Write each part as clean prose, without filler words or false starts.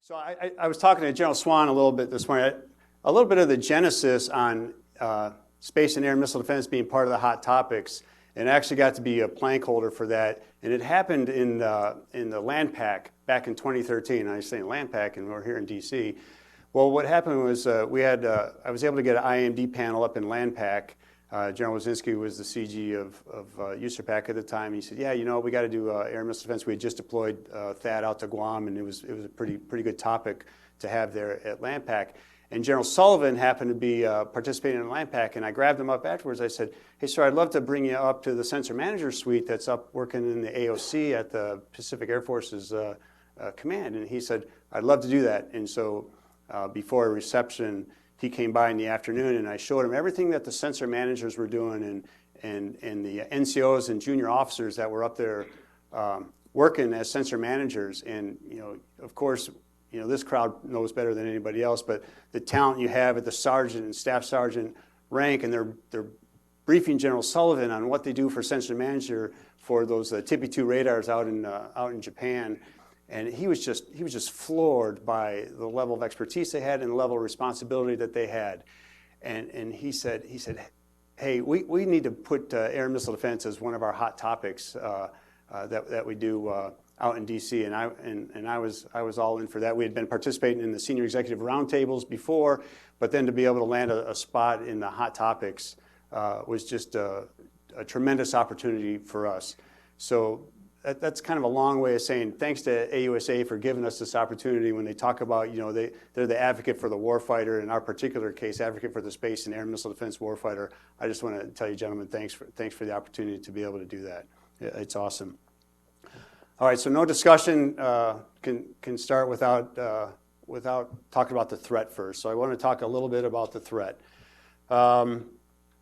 So I was talking to General Swan a little bit this morning, a little bit of the genesis on space and air missile defense being part of the hot topics, and I actually got to be a plank holder for that. And it happened in the Land Pack back in 2013. I was saying Land Pack, and we're here in DC. Well, what happened was I was able to get an IMD panel up in Land Pack. General Wazinski was the CG of USAPAC at the time. He said, "Yeah, you know, we got to do air missile defense." We had just deployed THAAD out to Guam, and it was a pretty good topic to have there at Land Pack. And General Sullivan happened to be participating in Land Pack, and I grabbed him up afterwards. I said, "Hey, sir, I'd love to bring you up to the sensor manager suite that's up working in the AUSA at the Pacific Air Force's command." And he said, "I'd love to do that." And so before a reception, he came by in the afternoon, and I showed him everything that the sensor managers were doing, and the NCOs and junior officers that were up there working as sensor managers. And of course, this crowd knows better than anybody else, but the talent you have at the sergeant and staff sergeant rank, and they're briefing General Sullivan on what they do for sensor manager for those TP-2 radars out in Japan. And he was just floored by the level of expertise they had and the level of responsibility that they had. And he said, "Hey, we need to put air missile defense as one of our hot topics that we do out in DC." And I was all in for that. We had been participating in the senior executive roundtables before, but then to be able to land a spot in the hot topics was just a tremendous opportunity for us. So that's kind of a long way of saying thanks to AUSA for giving us this opportunity. When they talk about, they're the advocate for the warfighter, in our particular case, advocate for the space and air missile defense warfighter. I just want to tell you, gentlemen, thanks for the opportunity to be able to do that. It's awesome. All right, so no discussion can start without talking about the threat first. So I want to talk a little bit about the threat.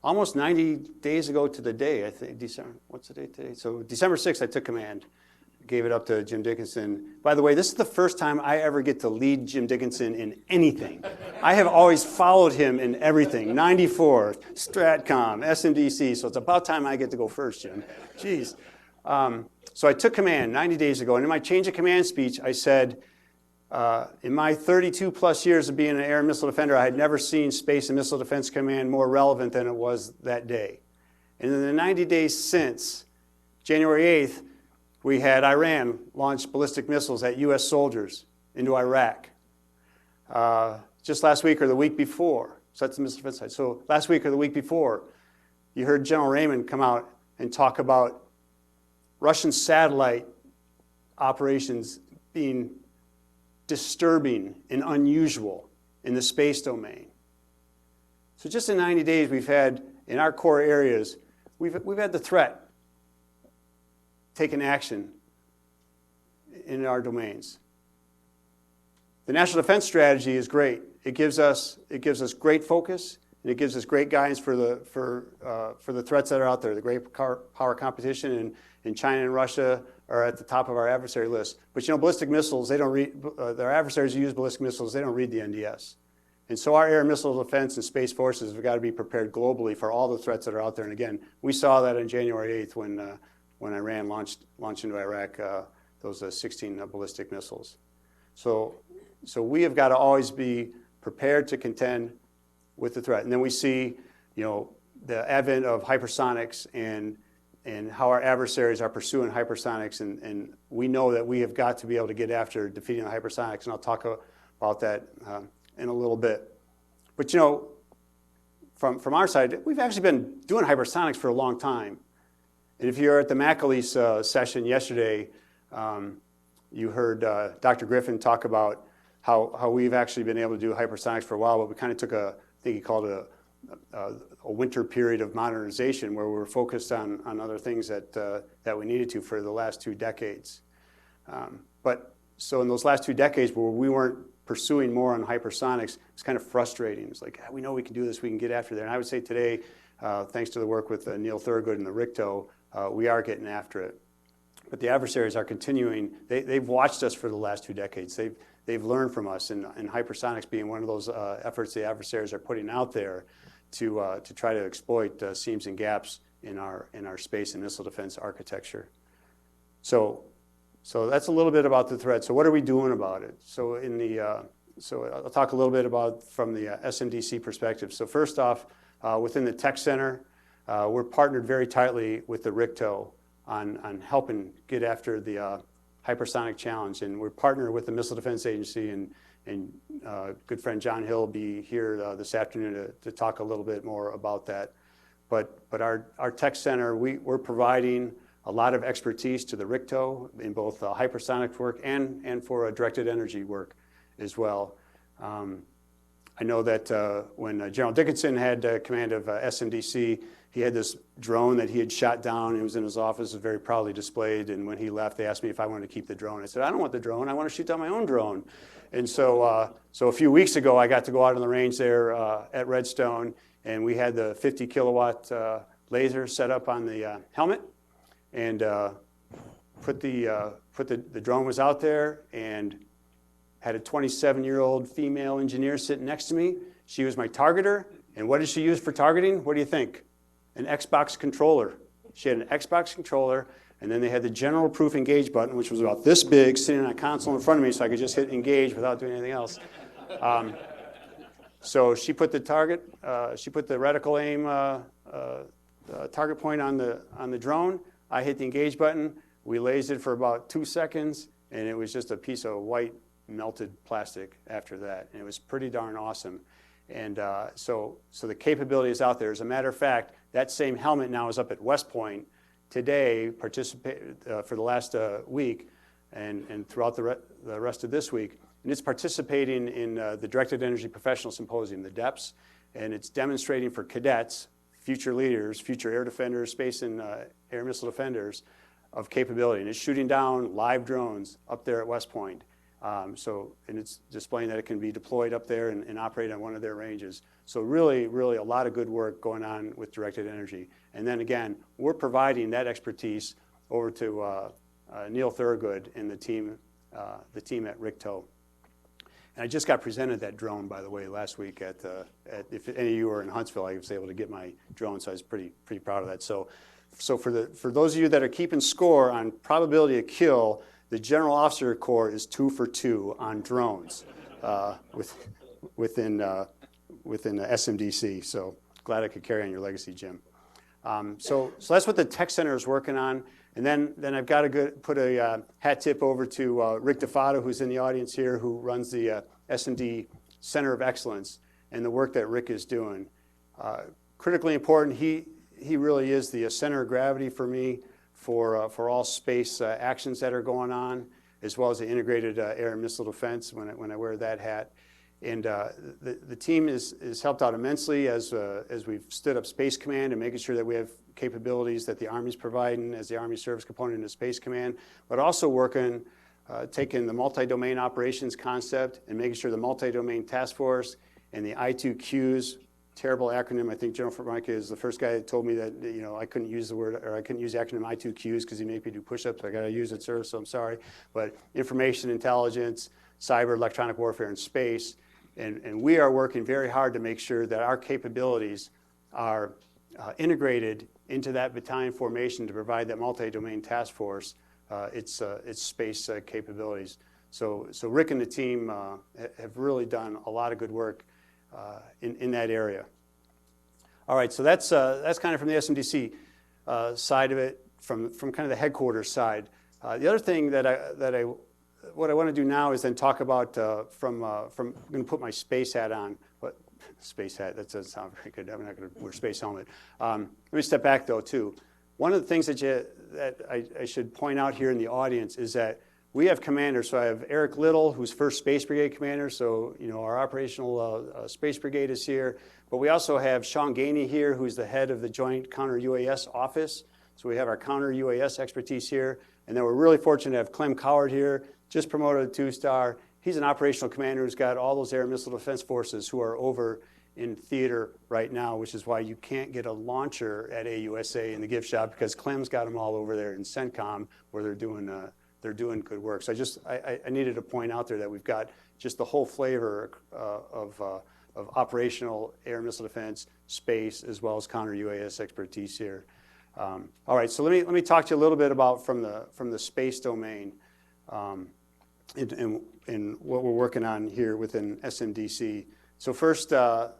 Almost 90 days ago to the day, I think, what's the date today? So December 6th, I took command, gave it up to Jim Dickinson. By the way, this is the first time I ever get to lead Jim Dickinson in anything. I have always followed him in everything, 94, Stratcom, SMDC, so it's about time I get to go first, Jim. Jeez. So I took command 90 days ago, and in my change of command speech, I said, in my 32 plus years of being an air and missile defender, I had never seen Space and Missile Defense Command more relevant than it was that day. And in the 90 days since, January 8th, we had Iran launch ballistic missiles at U.S. soldiers into Iraq. Just last week or the week before, so that's the missile defense side. So last week or the week before, you heard General Raymond come out and talk about Russian satellite operations being disturbing and unusual in the space domain. So just in 90 days, we've had, in our core areas, we've had the threat taking action in our domains. The National Defense Strategy is great. It gives us great focus, and it gives us great guidance for the threats that are out there. The great power competition in China and Russia are at the top of our adversary list. But ballistic missiles, they don't read, their adversaries who use ballistic missiles, they don't read the NDS. And so our air missile defense and space forces have got to be prepared globally for all the threats that are out there. And again, we saw that on January 8th when Iran launched into Iraq those 16 ballistic missiles. So we have got to always be prepared to contend with the threat. And then we see, the advent of hypersonics and how our adversaries are pursuing hypersonics, and we know that we have got to be able to get after defeating the hypersonics, and I'll talk about that in a little bit. But from our side, we've actually been doing hypersonics for a long time. And if you're at the McAleese session yesterday, you heard Dr. Griffin talk about how we've actually been able to do hypersonics for a while, but we kind of took I think he called it a winter period of modernization where we were focused on other things that we needed to for the last 2 decades. But so in those last 2 decades where we weren't pursuing more on hypersonics, it's kind of frustrating. It's like, we know we can do this, we can get after there. And I would say today, thanks to the work with Neil Thurgood and the RICTO, we are getting after it. But the adversaries are continuing. They've watched us for the last 2 decades. They've learned from us, and hypersonics being one of those efforts the adversaries are putting out there to try to exploit seams and gaps in our space and missile defense architecture. So So that's a little bit about the threat. So what are we doing about it? So so I'll talk a little bit about from the SMDC perspective. So first off, within the tech center, we're partnered very tightly with the RICTO on helping get after the hypersonic challenge, and we're partnered with the Missile Defense Agency, and good friend John Hill will be here this afternoon to talk a little bit more about that. But our tech center, we're providing a lot of expertise to the RICTO in both hypersonic work and for directed energy work as well. I know that when General Dickinson had command of SMDC, he had this drone that he had shot down. It was in his office, very proudly displayed. And when he left, they asked me if I wanted to keep the drone. I said, I don't want the drone. I want to shoot down my own drone. And so a few weeks ago, I got to go out on the range there at Redstone, and we had the 50 kilowatt laser set up on the helmet, and the drone was out there, and had a 27-year-old female engineer sitting next to me. She was my targeter. And what did she use for targeting? What do you think? An Xbox controller. She had an Xbox controller, and then they had the general proof engage button, which was about this big, sitting on a console in front of me, so I could just hit engage without doing anything else. So she put the target, she put the reticle aim target point on the drone. I hit the engage button. We lasered for about 2 seconds, and it was just a piece of white melted plastic after that, and it was pretty darn awesome. And so the capability is out there. As a matter of fact, that same helmet now is up at West Point today, participated for the last week and throughout the rest of this week. And it's participating in the Directed Energy Professional Symposium, the DEPS, and it's demonstrating for cadets, future leaders, future air defenders, space and air missile defenders of capability. And it's shooting down live drones up there at West Point. And it's displaying that it can be deployed up there and operate on one of their ranges. So really, really a lot of good work going on with directed energy. And then again, we're providing that expertise over to Neil Thurgood and the team at RICTO. And I just got presented that drone, by the way, last week if any of you were in Huntsville, I was able to get my drone, so I was pretty proud of that. So for those of you that are keeping score on probability of kill, the General Officer Corps is 2 for 2 on drones within the SMDC. So glad I could carry on your legacy, Jim. So that's what the Tech Center is working on. And then I've got to put a hat tip over to Rick DeFato, who's in the audience here, who runs the S&D Center of Excellence, and the work that Rick is doing. Critically important, he really is the center of gravity for me for all space actions that are going on, as well as the integrated air and missile defense when I wear that hat. And the team is helped out immensely as we've stood up Space Command and making sure that we have capabilities that the Army's providing as the Army service component in the Space Command, but also working, taking the multi-domain operations concept and making sure the multi-domain task force and the I2Qs, terrible acronym. I think General Formica is the first guy that told me that I couldn't use the word, or I couldn't use the acronym I2Qs because he made me do push-ups. I got to use it, sir, so I'm sorry. But information intelligence, cyber, electronic warfare, and space. And we are working very hard to make sure that our capabilities are integrated into that battalion formation to provide that multi-domain task force its space capabilities. So Rick and the team have really done a lot of good work in that area. All right, so that's kind of from the SMDC side of it, from kind of the headquarters side. The other thing what I want to do now is then talk about I'm going to put my space hat on, but space hat, that doesn't sound very good. I'm not going to wear a space helmet. Let me step back though too. One of the things that I should point out here in the audience is that we have commanders. So I have Eric Little, who's 1st Space Brigade Commander. So, our operational Space Brigade is here. But we also have Sean Gainey here, who's the head of the Joint Counter-UAS Office. So we have our counter-UAS expertise here. And then we're really fortunate to have Clem Coward here, just promoted to 2-star. He's an operational commander who's got all those air and missile defense forces who are over in theater right now, which is why you can't get a launcher at AUSA in the gift shop, because Clem's got them all over there in CENTCOM, where they're doing good work. So I needed to point out there that we've got just the whole flavor of operational air and missile defense, space, as well as counter-UAS expertise here. All right, so let me talk to you a little bit about from the space domain. in what we're working on here within SMDC. So first, the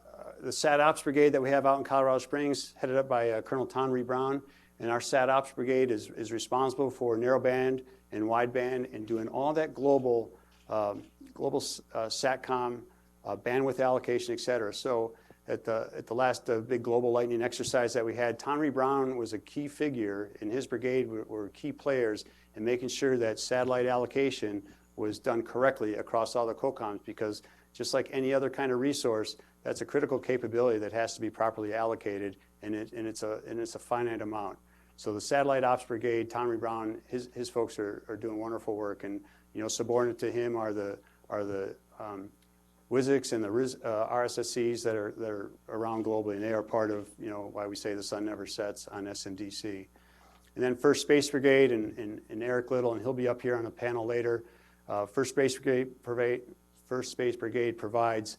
SAT Ops Brigade that we have out in Colorado Springs, headed up by Colonel Tonry Brown, and our SAT Ops Brigade is responsible for narrowband and wideband and doing all that global SATCOM bandwidth allocation, et cetera. So at the last big global lightning exercise that we had, Tonry Brown was a key figure, and his brigade were key players in making sure that satellite allocation was done correctly across all the COCOMs, because just like any other kind of resource, that's a critical capability that has to be properly allocated, and it's a finite amount. So the Satellite Ops Brigade, Tonry Brown, his folks are doing wonderful work, and subordinate to him are the WSICs and the RSSCs that are around globally, and they are part of why we say the sun never sets on SMDC. And then First Space Brigade and Eric Little, and he'll be up here on the panel later. First Space Brigade provides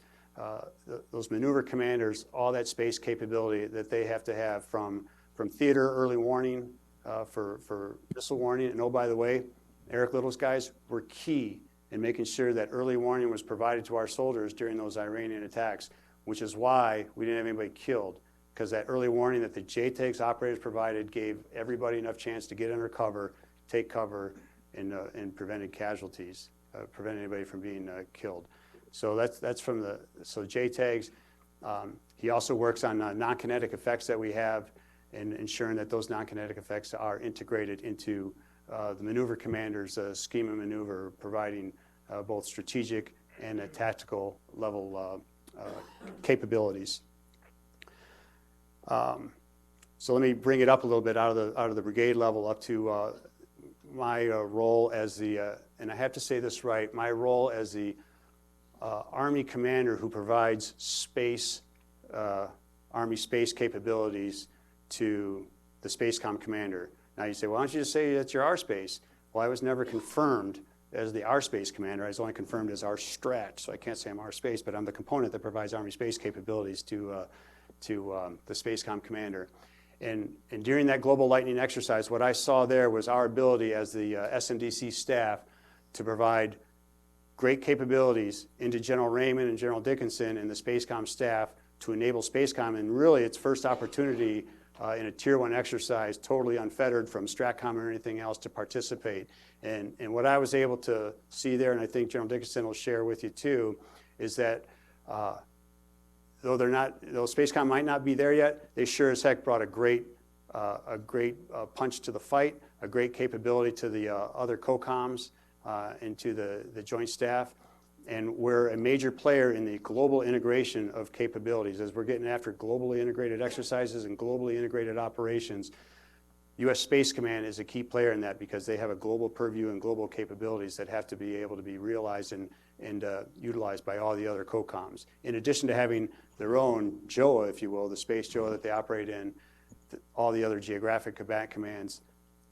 those maneuver commanders all that space capability that they have to have from theater early warning for missile warning. And oh, by the way, Eric Little's guys were key in making sure that early warning was provided to our soldiers during those Iranian attacks, which is why we didn't have anybody killed, because that early warning that the JTAGS operators provided gave everybody enough chance to get under cover, take cover, and prevented casualties, prevent anybody from being killed. So that's from the JTAGs. He also works on non-kinetic effects that we have, and ensuring that those non-kinetic effects are integrated into the maneuver commander's scheme of maneuver, providing both strategic and tactical level capabilities. So let me bring it up a little bit out of the brigade level up to my role as the, and I have to say this right, my role as the Army commander who provides space, Army space capabilities to the SpaceCom commander. Now you say, well, why don't you just say that's your R-Space? Well, I was never confirmed as the R-Space commander. I was only confirmed as R-Strat, so I can't say I'm R-Space, but I'm the component that provides Army space capabilities to the SpaceCom commander. And during that global lightning exercise, what I saw there was our ability as the SMDC staff to provide great capabilities into General Raymond and General Dickinson and the SpaceCom staff to enable SpaceCom, and really its first opportunity in a Tier 1 exercise, totally unfettered from STRATCOM or anything else, to participate. And what I was able to see there, and I think General Dickinson will share with you too, is that though SpaceCom might not be there yet, they sure as heck brought a great punch to the fight, a great capability to the other COCOMs and to the joint staff. And we're a major player in the global integration of capabilities. As we're getting after globally integrated exercises and globally integrated operations, U.S. Space Command is a key player in that, because they have a global purview and global capabilities that have to be able to be realized and utilized by all the other COCOMs. In addition to having their own JOA, if you will, the space JOA that they operate in, all the other geographic combat commands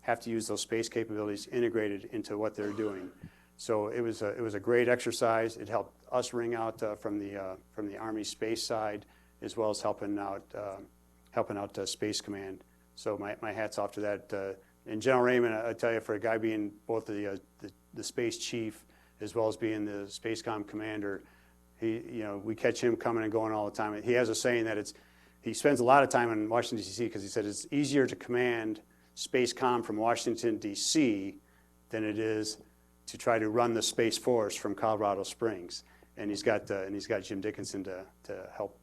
have to use those space capabilities integrated into what they're doing. So it was a great exercise. It helped us ring out from the Army space side, as well as helping out Space Command. So my hat's off to that. And General Raymond, I tell you, for a guy being both the space chief as well as being the SpaceCom commander, we catch him coming and going all the time. He has a saying that he spends a lot of time in Washington, D.C., because he said it's easier to command SpaceCom from Washington, D.C. than it is to try to run the Space Force from Colorado Springs. And he's got Jim Dickinson to help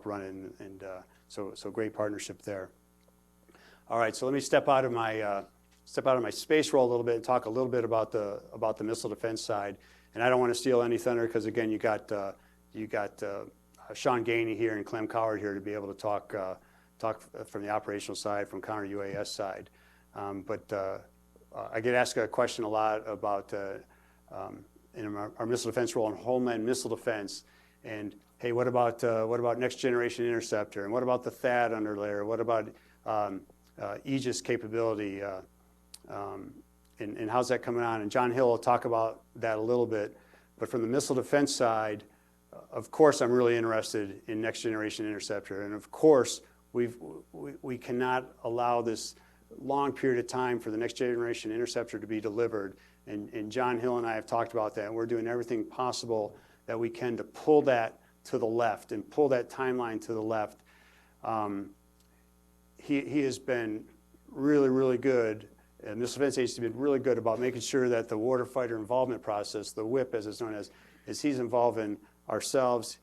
run it, and so great partnership there. All right, so let me step out of my space role a little bit and talk a little bit about the missile defense side. And I don't want to steal any thunder, because again, you got Sean Gainey here and Clem Coward here to be able to talk from the operational side, from counter UAS side. I get asked a question a lot about in our missile defense role in Homeland missile defense, and hey, what about next generation interceptor, and what about the THAAD underlayer? What about Aegis capability, and how's that coming on? And John Hill will talk about that a little bit. But from the missile defense side, of course, I'm really interested in next generation interceptor, and of course, we cannot allow this long period of time for the next generation interceptor to be delivered. And John Hill and I have talked about that, and we're doing everything possible that we can to pull that to the left and pull that timeline to the left. He has been really, really good, and Missile Defense Agency has been really good about making sure that the warfighter involvement process, the WIP as it's known as, is he's involving ourselves,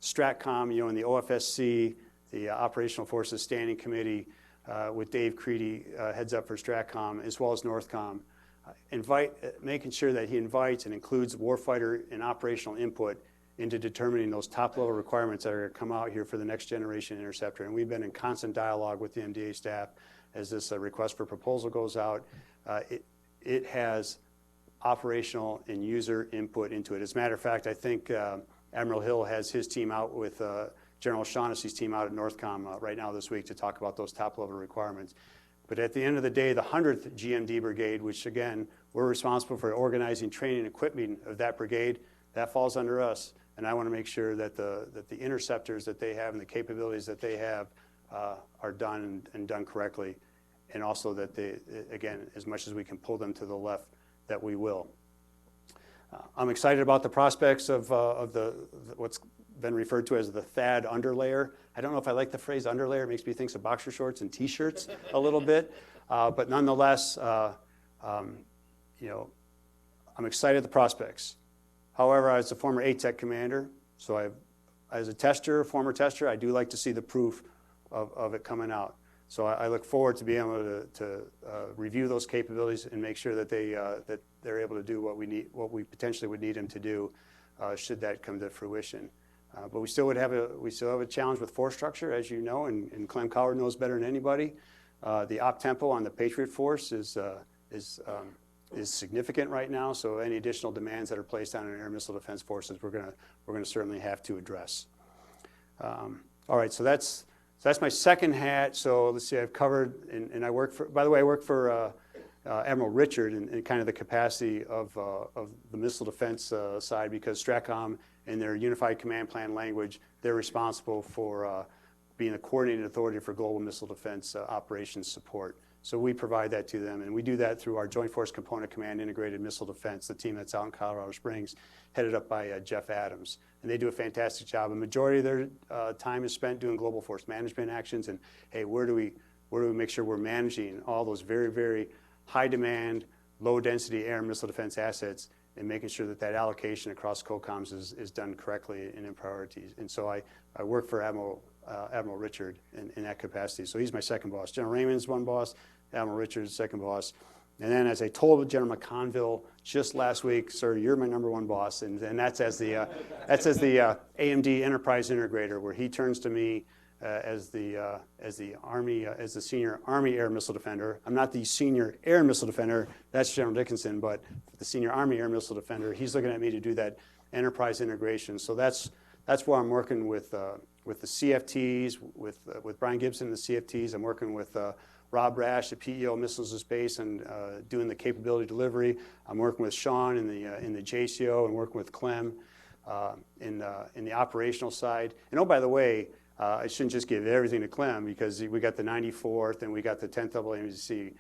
STRATCOM, in the OFSC, the Operational Forces Standing Committee, with Dave Creedy, heads up for STRATCOM, as well as NORTHCOM, making sure that he invites and includes warfighter and operational input into determining those top-level requirements that are going to come out here for the next generation interceptor. And we've been in constant dialogue with the MDA staff as this request for proposal goes out. It has operational and user input into it. As a matter of fact, I think Admiral Hill has his team out with General Shaughnessy's team out at NORTHCOM right now this week to talk about those top-level requirements. But at the end of the day, the 100th GMD Brigade, which again, we're responsible for organizing, training, and equipping of that brigade, that falls under us. And I want to make sure that the interceptors that they have and the capabilities that they have are done and done correctly. And also that they, again, as much as we can pull them to the left, that we will. I'm excited about the prospects of what's been referred to as the THAAD underlayer. I don't know if I like the phrase underlayer. It makes me think of boxer shorts and T-shirts a little bit. But nonetheless, I'm excited at the prospects. However, as a former ATEC commander, so as a former tester, I do like to see the proof of it coming out. So I look forward to being able to review those capabilities and make sure that they're able to do what we potentially would need them to do, should that come to fruition. But we still have a challenge with force structure, as you know, and Clem Coward knows better than anybody. The op tempo on the Patriot force is significant right now. So any additional demands that are placed on our air missile defense forces, we're gonna certainly have to address. All right, so that's my second hat. So let's see, I've covered, and I work for. By the way, I work for Admiral Richard in kind of the capacity of the missile defense side, because STRATCOM in their Unified Command Plan language, they're responsible for being a coordinated authority for global missile defense operations support. So we provide that to them, and we do that through our Joint Force Component Command Integrated Missile Defense, the team that's out in Colorado Springs, headed up by Jeff Adams. And they do a fantastic job. A majority of their time is spent doing global force management actions, and hey, where do we make sure we're managing all those very, very high demand, low density air and missile defense assets, and making sure that allocation across COCOMs is done correctly and in priorities. And so I work for Admiral Richard in that capacity. So he's my second boss. General Raymond's one boss, Admiral Richard's second boss. And then, as I told General McConville just last week, sir, you're my number one boss, and that's as the AMD Enterprise Integrator, where he turns to me as the senior Army Air Missile Defender. I'm not the senior Air Missile Defender. That's General Dickinson, but the senior Army Air Missile Defender. He's looking at me to do that enterprise integration. So that's where I'm working with the CFTs, with Brian Gibson and the CFTs. I'm working with Rob Rash, the PEO Missiles and Space, and doing the capability delivery. I'm working with Sean in the JCO, and working with Clem in the operational side. And oh, by the way, I shouldn't just give everything to Clem, because we got the 94th and we got the 10th AAMDC.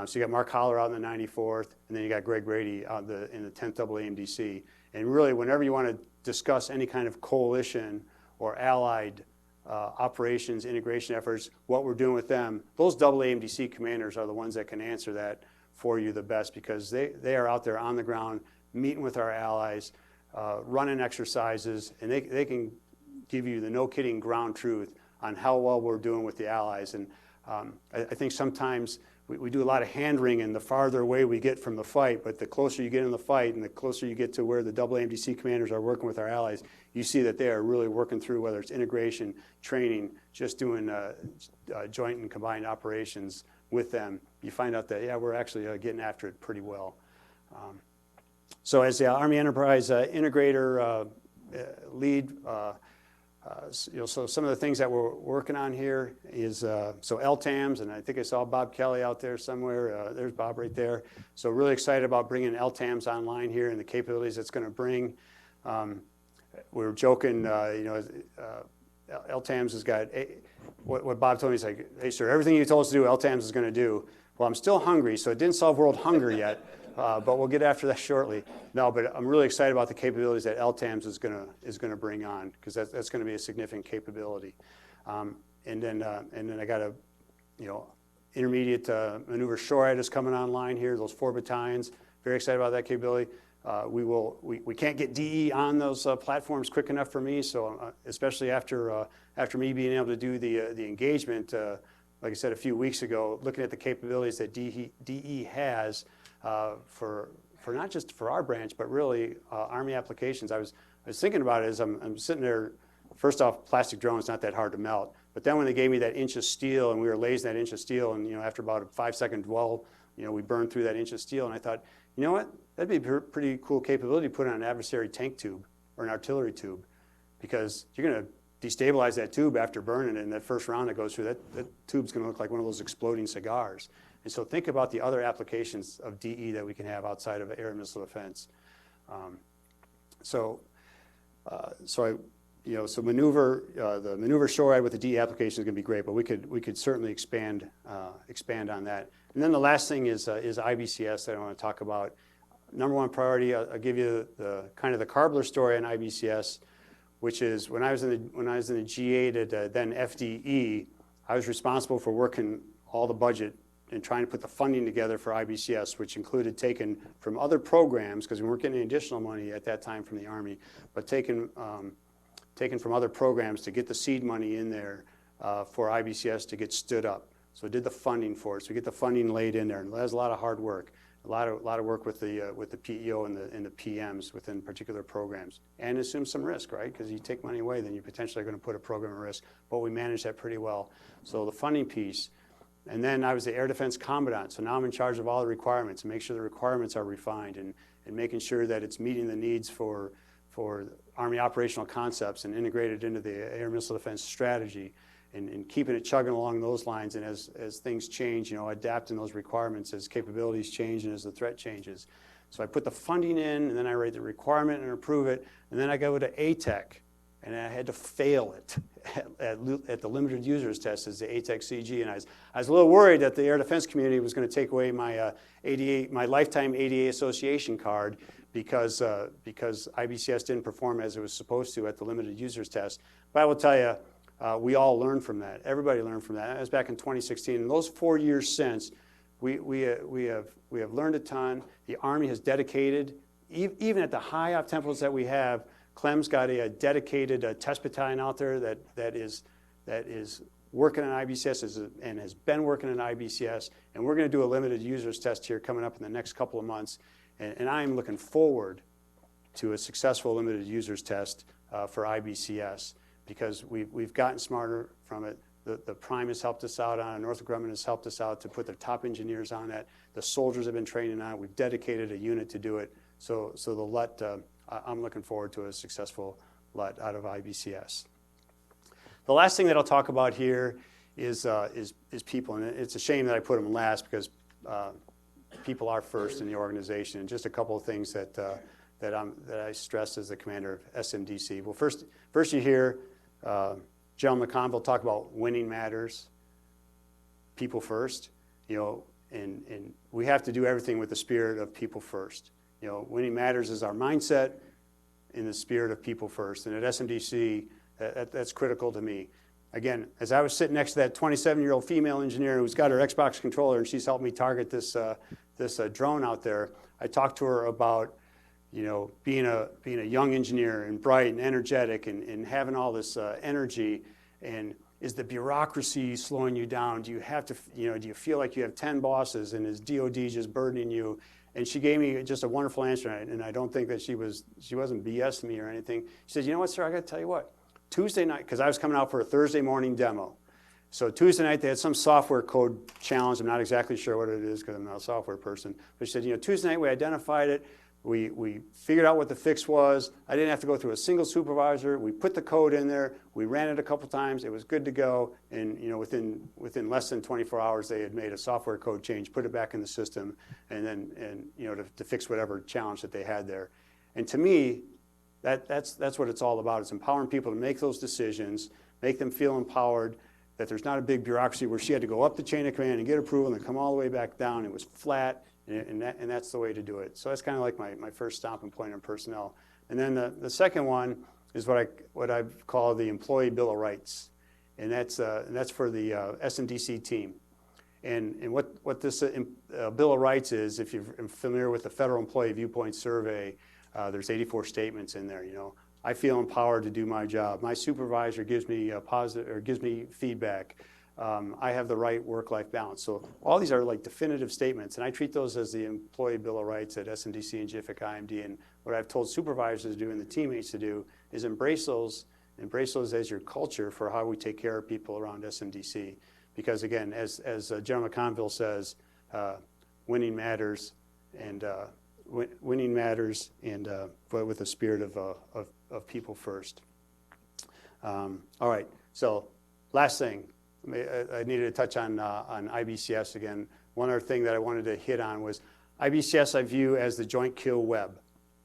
So you got Mark Holler out in the 94th, and then you got Greg Brady out in the 10th AAMDC. And really, whenever you want to discuss any kind of coalition or allied operations, integration efforts, what we're doing with them, those AAMDC commanders are the ones that can answer that for you the best, because they are out there on the ground, meeting with our allies, running exercises, and they can give you the no-kidding ground truth on how well we're doing with the allies. And I think sometimes we do a lot of hand-wringing the farther away we get from the fight, but the closer you get in the fight and the closer you get to where the AAMDC commanders are working with our allies, you see that they are really working through, whether it's integration, training, just doing joint and combined operations with them. You find out that, yeah, we're actually getting after it pretty well. So as the Army Enterprise Integrator lead, so some of the things that we're working on here is, so LTAMs, and I think I saw Bob Kelly out there somewhere. There's Bob right there. So really excited about bringing LTAMs online here and the capabilities it's going to bring. We were joking, LTAMs has got, what Bob told me, he's like, hey, sir, everything you told us to do, LTAMs is going to do. Well, I'm still hungry, so it didn't solve world hunger yet, but we'll get after that shortly. No, but I'm really excited about the capabilities that LTAMS is going to bring on, because that's going to be a significant capability. And then I got a, intermediate maneuver SHORAD is coming online here. Those 4 battalions. Very excited about that capability. We can't get DE on those platforms quick enough for me. So especially after me being able to do the engagement, like I said a few weeks ago, looking at the capabilities that DE has for not just for our branch, but really Army applications. I was thinking about it as I'm sitting there. First off, plastic drone is not that hard to melt. But then when they gave me that inch of steel, and we were lasing that inch of steel, and after about a 5-second dwell, we burned through that inch of steel, and I thought, you know what? That'd be a pretty cool capability to put on an adversary tank tube or an artillery tube, because you're going to destabilize that tube after burning it, and that first round that goes through, that tube's going to look like one of those exploding cigars. And so think about the other applications of DE that we can have outside of air and missile defense. So maneuver, the maneuver SHORAD with the DE application is going to be great, but we could certainly expand on that. And then the last thing is IBCS that I want to talk about. Number one priority, I'll give you the kind of the Karbler story on IBCS, which is when I was in the G8 at then FDE, I was responsible for working all the budget and trying to put the funding together for IBCS, which included taking from other programs, because we weren't getting any additional money at that time from the Army, but taken from other programs to get the seed money in there for IBCS to get stood up. So we did the funding for it. So we get the funding laid in there, and that was a lot of hard work, a lot of work with the PEO and the PMs within particular programs, and assume some risk, right? Because you take money away, then you potentially are going to put a program at risk. But we managed that pretty well. So the funding piece, and then I was the Air Defense Commandant. So now I'm in charge of all the requirements and make sure the requirements are refined and making sure that it's meeting the needs for Army operational concepts and integrated into the air missile defense strategy, and keeping it chugging along those lines, and as things change, adapting those requirements as capabilities change and as the threat changes. So I put the funding in, and then I write the requirement and approve it, and then I go to ATEC, and I had to fail it at the limited users test as the ATEC CG, and I was a little worried that the air defense community was going to take away my my lifetime ADA association card, because IBCS didn't perform as it was supposed to at the limited users test. But I will tell you, we all learned from that. Everybody learned from that. That was back in 2016. And those 4 years since, we have learned a ton. The Army has dedicated, even at the high op tempos that we have, Clem's got a dedicated test battalion out there that is working on IBCS and has been working on IBCS. And we're going to do a limited users test here coming up in the next couple of months. And I'm looking forward to a successful limited users test for IBCS, because we've gotten smarter from it. The Prime has helped us out on it. Northrop Grumman has helped us out to put their top engineers on it. The soldiers have been training on it. We've dedicated a unit to do it. So the LUT, I'm looking forward to a successful LUT out of IBCS. The last thing that I'll talk about here is people, and it's a shame that I put them last, because people are first in the organization. And just a couple of things that I stressed as the commander of SMDC. Well, first you hear General McConville talk about winning matters, people first, and we have to do everything with the spirit of people first. Winning matters is our mindset in the spirit of people first. And at SMDC, that's critical to me. Again, as I was sitting next to that 27-year-old female engineer who's got her Xbox controller, and she's helped me target this drone out there, I talked to her about being a young engineer and bright and energetic and having all this energy. And is the bureaucracy slowing you down? Do you have to, do you feel like you have 10 bosses, and is DOD just burdening you? And she gave me just a wonderful answer, and I don't think that she wasn't BSing me or anything. She said, you know what, sir, I got to tell you what. Tuesday night, because I was coming out for a Thursday morning demo. So Tuesday night, they had some software code challenge. I'm not exactly sure what it is because I'm not a software person. But she said, Tuesday night we identified it. We figured out what the fix was. I didn't have to go through a single supervisor. We put the code in there. We ran it a couple times. It was good to go. And within less than 24 hours, they had made a software code change, put it back in the system, and to fix whatever challenge that they had there. And to me, that's what it's all about. It's empowering people to make those decisions, make them feel empowered, that there's not a big bureaucracy where she had to go up the chain of command and get approval and then come all the way back down. It was flat, and that's the way to do it. So that's kind of like my first stopping point on personnel. And then the second one is what I call the Employee Bill of Rights, and that's for the SMDC team. And what this Bill of Rights is, if you're familiar with the Federal Employee Viewpoint Survey, there's 84 statements in there. I feel empowered to do my job. My supervisor gives me gives me feedback. I have the right work-life balance. So all these are like definitive statements, and I treat those as the Employee Bill of Rights at SMDC and JFIC IMD. And what I've told supervisors to do and the teammates to do is embrace those as your culture for how we take care of people around SMDC. Because again, as General McConville says, winning matters, and winning matters, and but with a spirit of people first. All right. So last thing, I needed to touch on IBCS again. One other thing that I wanted to hit on was IBCS I view as the Joint Kill Web.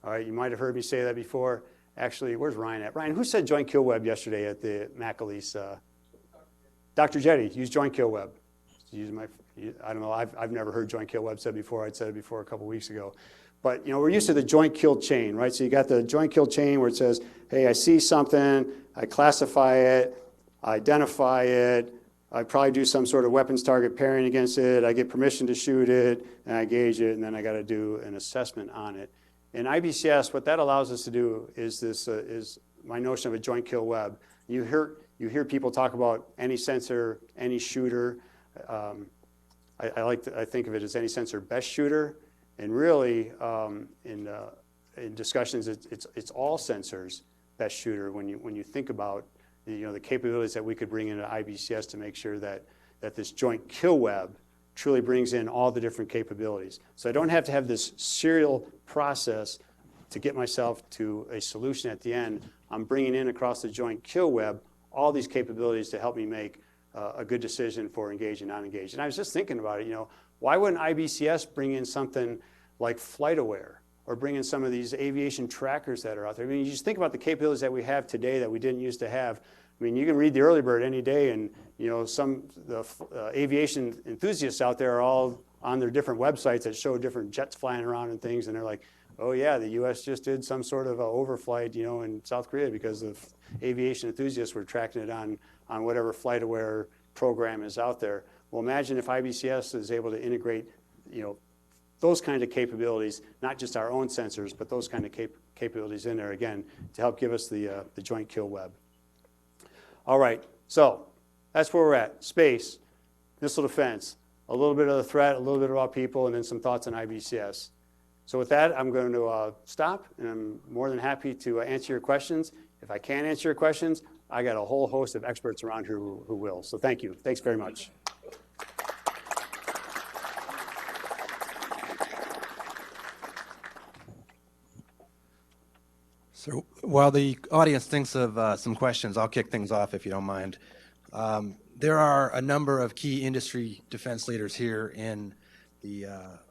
All right. You might have heard me say that before. Actually, where's Ryan at? Ryan, who said Joint Kill Web yesterday at the McAleese? Dr. Jetty, use Joint Kill Web. I don't know, I've never heard Joint Kill Web said before. I'd said it before a couple weeks ago. But we're used to the joint kill chain, right? So you got the joint kill chain where it says, hey, I see something, I classify it, I identify it, I probably do some sort of weapons target pairing against it, I get permission to shoot it, and I gauge it, and then I got to do an assessment on it. In IBCS, what that allows us to do is is my notion of a joint kill web. You hear people talk about any sensor, any shooter. I think of it as any sensor, best shooter. And really, in discussions, it's all sensors best shooter when you think about the capabilities that we could bring into IBCS to make sure that this joint kill web truly brings in all the different capabilities. So I don't have to have this serial process to get myself to a solution at the end. I'm bringing in across the joint kill web all these capabilities to help me make a good decision for engaged and non-engaged. And I was just thinking about it, why wouldn't IBCS bring in something like FlightAware or bring in some of these aviation trackers that are out there? I mean, you just think about the capabilities that we have today that we didn't used to have. I mean, you can read the Early Bird any day, and the aviation enthusiasts out there are all on their different websites that show different jets flying around and things, and they're like, oh yeah, the U.S. just did some sort of overflight, in South Korea because the aviation enthusiasts were tracking it on whatever FlightAware program is out there. Well, imagine if IBCS is able to integrate, those kind of capabilities, not just our own sensors, but those kind of capabilities in there again to help give us the joint kill web. All right, so that's where we're at. Space, missile defense, a little bit of the threat, a little bit about people, and then some thoughts on IBCS. So with that, I'm going to stop, and I'm more than happy to answer your questions. If I can't answer your questions, I got a whole host of experts around here who will. So thank you. Thanks very much. So while the audience thinks of some questions, I'll kick things off if you don't mind. There are a number of key industry defense leaders here in the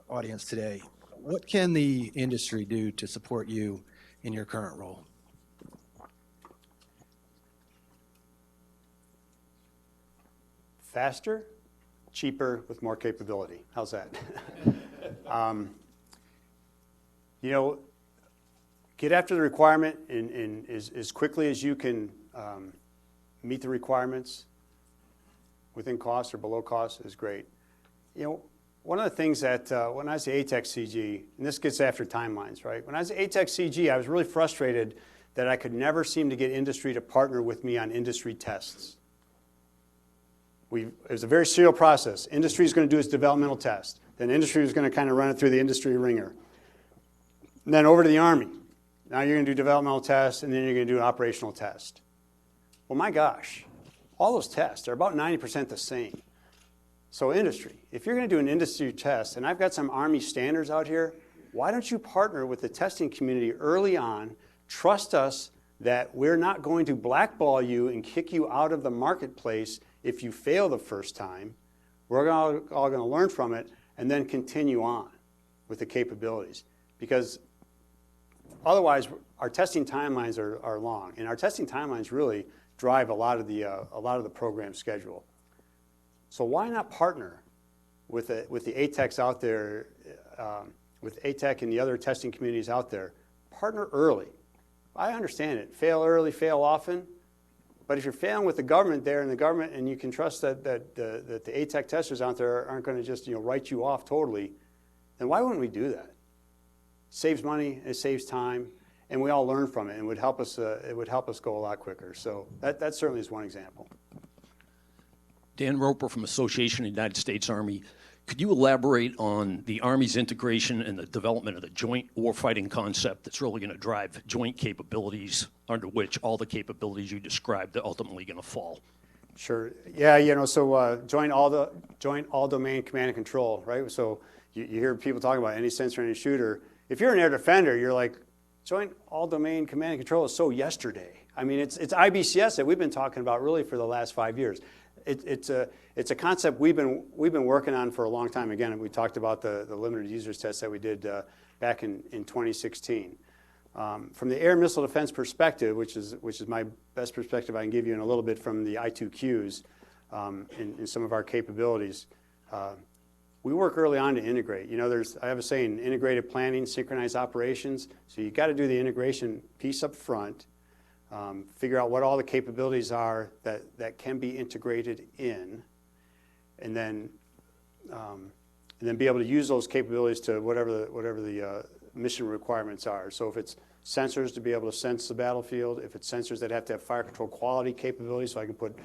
audience today. What can the industry do to support you in your current role? Faster, cheaper, with more capability. How's that? Get after the requirement in as quickly as you can meet the requirements within cost or below cost is great. One of the things that when I was at ATEC CG, and this gets after timelines, right? When I was at ATEC CG, I was really frustrated that I could never seem to get industry to partner with me on industry tests. It was a very serial process. Industry is going to do its developmental test. Then industry was going to kind of run it through the industry ringer. And then over to the Army. Now you're going to do developmental tests, and then you're going to do an operational test. Well, my gosh, all those tests are about 90% the same. So industry, if you're going to do an industry test, and I've got some Army standards out here, why don't you partner with the testing community early on, trust us that we're not going to blackball you and kick you out of the marketplace if you fail the first time. We're all going to learn from it and then continue on with the capabilities. Because otherwise, our testing timelines are long, and our testing timelines really drive a lot of the program schedule. So why not partner with the ATECs out there, with ATEC and the other testing communities out there? Partner early. I understand it. Fail early, fail often. But if you're failing with the government there, and you can trust that the ATEC testers out there aren't going to just write you off totally, then why wouldn't we do that? It saves money, it saves time, and we all learn from it, and it would help us go a lot quicker. So that certainly is one example. Dan Roper from Association of United States Army. Could you elaborate on the Army's integration and the development of the joint warfighting concept that's really going to drive joint capabilities under which all the capabilities you described are ultimately going to fall? Sure. Yeah, so joint all-domain command and control, right? So you hear people talking about any sensor, any shooter. If you're an air defender, you're like, joint all-domain command and control is so yesterday. I mean, it's IBCS that we've been talking about really for the last 5 years. It's a concept we've been working on for a long time. Again, we talked about the limited users test that we did back in 2016. From the air missile defense perspective, which is my best perspective I can give you in a little bit from the I2Qs in some of our capabilities, we work early on to integrate. I have a saying, integrated planning, synchronized operations. So you got to do the integration piece up front. Figure out what all the capabilities are that can be integrated in, and then be able to use those capabilities to whatever the mission requirements are. So if it's sensors to be able to sense the battlefield, if it's sensors that have to have fire control quality capabilities, so I can put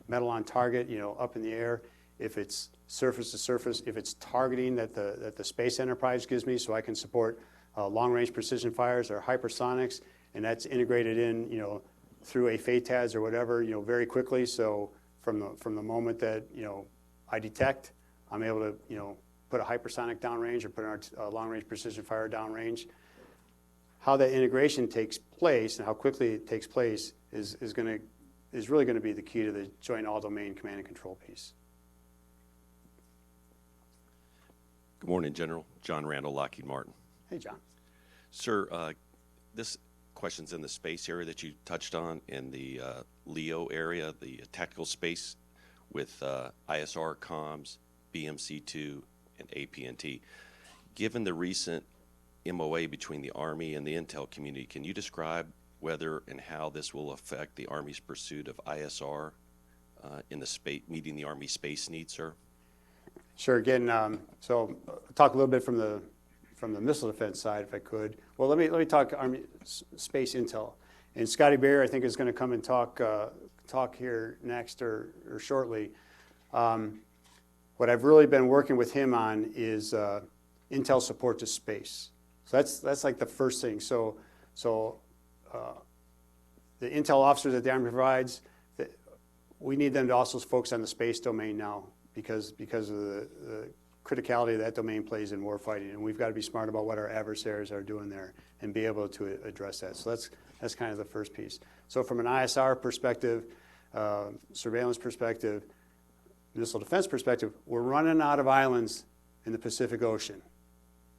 metal on target up in the air. If it's surface to surface, if it's targeting that the space enterprise gives me, so I can support long range precision fires or hypersonics. And that's integrated in, through a FATADS or whatever, very quickly. So from the moment that, I detect, I'm able to, put a hypersonic downrange or put a long-range precision fire downrange. How that integration takes place and how quickly it takes place is really going to be the key to the joint all-domain command and control piece. Good morning, General. John Randall, Lockheed Martin. Hey, John. Sir, this question's in the space area that you touched on, in the LEO area, the tactical space with ISR comms, BMC2, and APNT. Given the recent MOA between the Army and the intel community, can you describe whether and how this will affect the Army's pursuit of ISR in the space, meeting the Army space needs, sir? Sure. Again, so I'll talk a little bit from the missile defense side, if I could. Well, let me talk Army space intel. And Scotty Bear, I think, is going to come and talk here next or shortly. What I've really been working with him on is intel support to space. So that's like the first thing. So the intel officers that the Army provides, we need them to also focus on the space domain now because of the criticality that domain plays in warfighting, and we've got to be smart about what our adversaries are doing there and be able to address that. So that's kind of the first piece. So from an ISR perspective, surveillance perspective, missile defense perspective, we're running out of islands in the Pacific Ocean.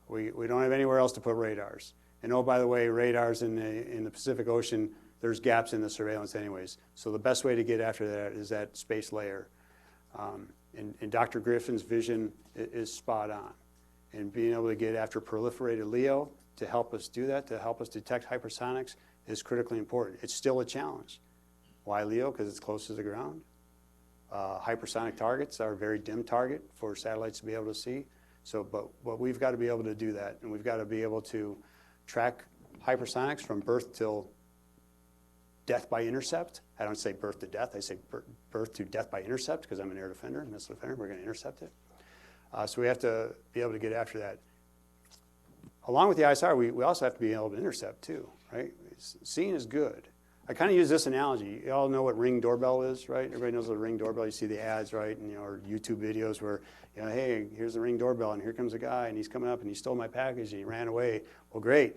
We don't have anywhere else to put radars. And oh, by the way, radars in the Pacific Ocean, there's gaps in the surveillance anyways. So the best way to get after that is that space layer. And Dr. Griffin's vision is spot on. And being able to get after proliferated LEO to help us do that, to help us detect hypersonics, is critically important. It's still a challenge. Why LEO? Because it's close to the ground. Hypersonic targets are a very dim target for satellites to be able to see. So, but we've got to be able to do that, and we've got to be able to track hypersonics from birth till death by intercept. I don't say birth to death. I say birth to death by intercept because I'm an air defender, missile defender. We're going to intercept it. So we have to be able to get after that. Along with the ISR, we also have to be able to intercept too, right? Seeing is good. I kind of use this analogy. You all know what Ring doorbell is, right? Everybody knows what a Ring doorbell. You see the ads, right? And or YouTube videos where, hey, here's the Ring doorbell, and here comes a guy, and he's coming up, and he stole my package, and he ran away. Well, great.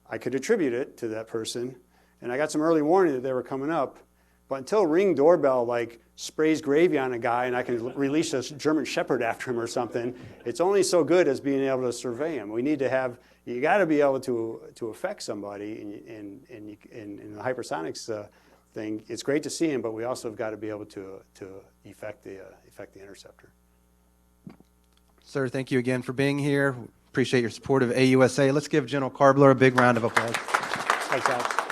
I could attribute it to that person, and I got some early warning that they were coming up. But until Ring doorbell sprays gravy on a guy, and I can release a German Shepherd after him or something, it's only so good as being able to survey him. We need to have. You got to be able to affect somebody, and in the hypersonics thing. It's great to see him, but we also have got to be able to effect the interceptor. Sir, thank you again for being here. Appreciate your support of AUSA. Let's give General Karbler a big round of applause. Thanks, Alex.